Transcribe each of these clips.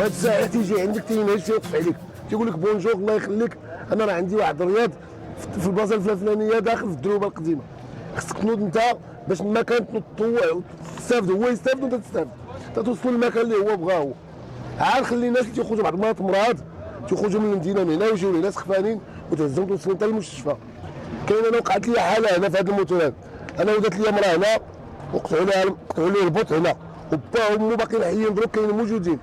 هاد السائح تيجي عندك تينهش تيوقف عليك تيقول لك بونجور الله يخليك انا راه عندي واحد الرياض في البلاصه الفلانيه داخل في الدروبه القديمه. خصك تنوض انت باش المكان تطوع وتستافد، هو يستافد وانت تستافد، توصلوا للمكان اللي هو بغاه هو. عاد خلي الناس اللي تيخرجوا بعض المرات مرض تيخرجوا من المدينه من هنا ويجيو لهنا سخفانين وتهزهم توصلوا حتى للمستشفى. كاين انا وقعت لي حاله هنا في هذا الموتور هذا، انا ولدت لي امراه هنا وقطعوا لي البط هنا وبا وامو باقيين حيين دروك كاينين موجودين،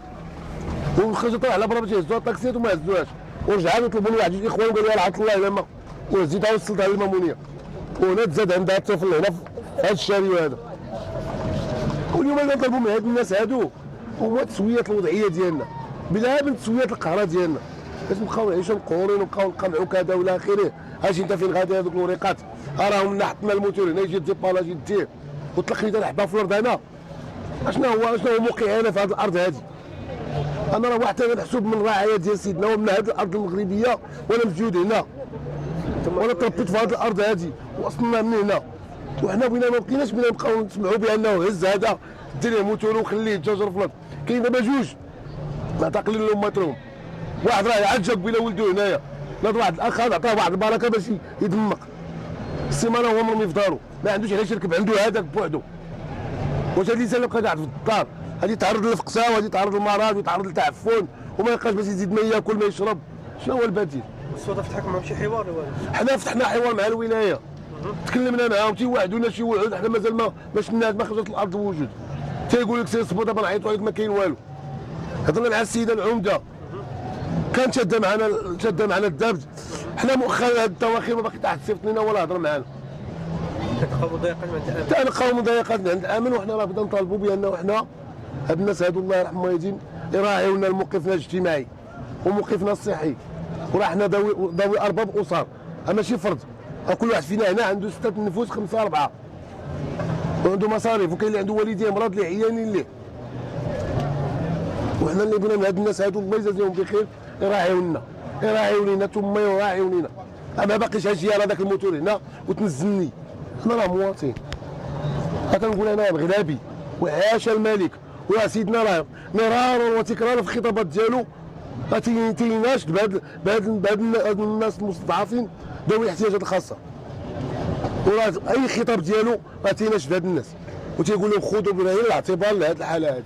وخرجوا طلع على برا باش يهزوها الطاكسيات وما هزوهاش، ورجعوا يطلبوا لي واحد جوج الاخوان قالوا لي عطا الله لما وزيدها وصلتها للمامونيه، وهنا تزاد عندها الطفل هنا في هذا الشاري هذا. واليوم كنطلبوا من هاد الناس هادو هو تسويه الوضعيه ديالنا بلا من تسويه القهره ديالنا، باش نبقاو نعيشوا مقهورين ونبقاو نقمعوا كذا والى اخره. اجي انت فين غادي هذوك الوريقات راهم منا حطنا الموتور هنا يجي الديبالاج يديه وطلق لي الحبه في الارض هنا. اشنو هو موقع هنا في هذه الارض هذه؟ انا راه واحد محسوب من رعايه ديال سيدنا ومن هذه الارض المغربيه وانا موجود هنا وانا تربيت في هذه الارض هذه واصلنا من هنا، وحنا بغينا ما بقيناش بغينا نبقاو نسمعوا بانه هز هذا دير ليه موتور وخليه يتجاجر في الارض. كاين دابا جوج ما تقليل لهم ماتروهم، واحد راه عاد جاب بلا ولده هنايا، ناض واحد الاخ عطاه واحد البركه باش يدمق السيمانه هو مرمي في دارو ما عندوش علاش يركب عنده هذاك بوحدو. واش هاد الانسان اللي بقى قاعد في الدار غادي يتعرض للفقساء وغادي يتعرض للمرض ويتعرض للتعفن وما يلقاش باش يزيد ما ياكل ما يشرب؟ شنو هو البديل؟ السلطه فتحت معهم شي حوار ولا؟ حنا فتحنا حوار مع الولايه تكلمنا معاهم تيوعدونا شي وعود، حنا مازال ما شفناش ما خرجت الارض بوجود. تيقول لك سير صبر دابا نعيطوا عليك ما كاين والو. هضرنا مع السيده العمده كانت شاده معنا الدابج، حنا مؤخرا هاد التواخير ما باقي تحت صيفطنا ولا هضر معانا. كتلقاو مضايقات من عند الامن؟ تلقاو مضايقات من عند الامن، وحنا راه بدنا نطالبوا بانه حنا هاد الناس هادو الله يرحمهم يدين يراعيونا موقفنا الاجتماعي وموقفنا الصحي، وراه حنا ذوي ارباب اسر ماشي فرد، كل واحد فينا هنا عنده 6 نفوس 5 4 وعنده مصاريف وكاين اللي عنده والديه مرض اللي عيانين ليه، وحنا اللي بغينا من هاد الناس هادو الله يجازيهم بخير يراعيونا لينا ثم يراعيونينا. اما باقيش هاجي على داك الموتور هنا وتنزلني، انا راه مواطن كنقول انا بغلابي وعاش الملك ويا سيدنا راه مرارا وتكرارا في الخطابات ديالو ما تيناش بهاد الناس المستضعفين ذوي الاحتياجات الخاصه، وراه اي خطاب ديالو ما تيناش بهاد الناس وتيقول لهم خذوا بعين الاعتبار لهذه الحاله هذه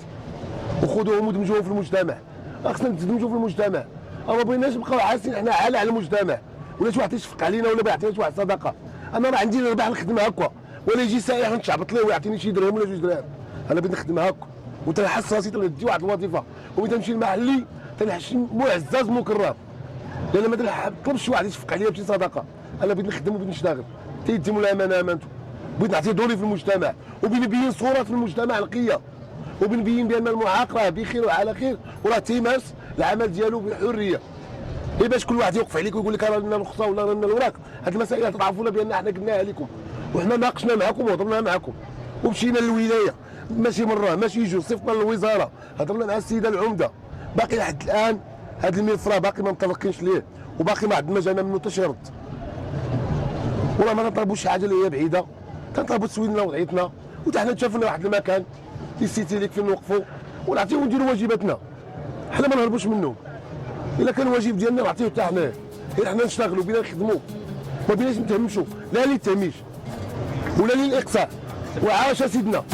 وخذوهم ودمجوهم في المجتمع. خصنا نتدمجوا في المجتمع، ما بغيناش نبقاو حاسين حنا عالة على المجتمع ولا شي واحد يشفق علينا ولا يعطينا شي واحد صدقه. انا راه عندي الربح نخدم هكا ولا يجي سائح نتشعبط ليه ويعطيني شي درهم ولا جوج دراهم، انا بغيت نخدم هكا وتنحس راسي تندي واحد الوظيفه وبغيت نمشي للمحلي تنحس معزز مكرم، لان ما نطلبش شي واحد يشفق عليا بشي صدقه. انا بغيت نخدم وبغيت نشتغل تيديموا الامانه امانته، بغيت نعطي دوري في المجتمع وبغيت نبين صوره في المجتمع نقيه وبنبين بان المعاق راه بخير وعلى خير وراه تيمارس العمل ديالو بحريه. غير باش كل واحد يوقف عليك ويقول لك راه لنا الرخصه ولا لنا الوراق، هاد المسائل تضعفونا بان حنا قلناها لكم وحنا ناقشنا معكم وهضرنا معكم ومشينا للولايه ماشي مره ماشي جوج، صيفطنا للوزاره هضرنا مع السيده العمده، باقي لحد الان هاد الملف راه باقي ما مطلقينش ليه وباقي ما عندنا جانا منه حتى شي رد. والله ما كنطلبوش شي حاجه اللي هي بعيده، كنطلبوا تسويد لنا وضعيتنا وحتى حنا نشوف لنا واحد المكان يسيتي ليك فين نوقفوا ونعطيو نديروا واجباتنا، حنا ما نهربوش منهم. الا كان الواجب ديالنا نعطيوه حتى حناه، غير حنا نشتغلوا بينا نخدموا ما بيناش نتهمشوا لا للتهميش ولا للاقصاء. وعاش سيدنا.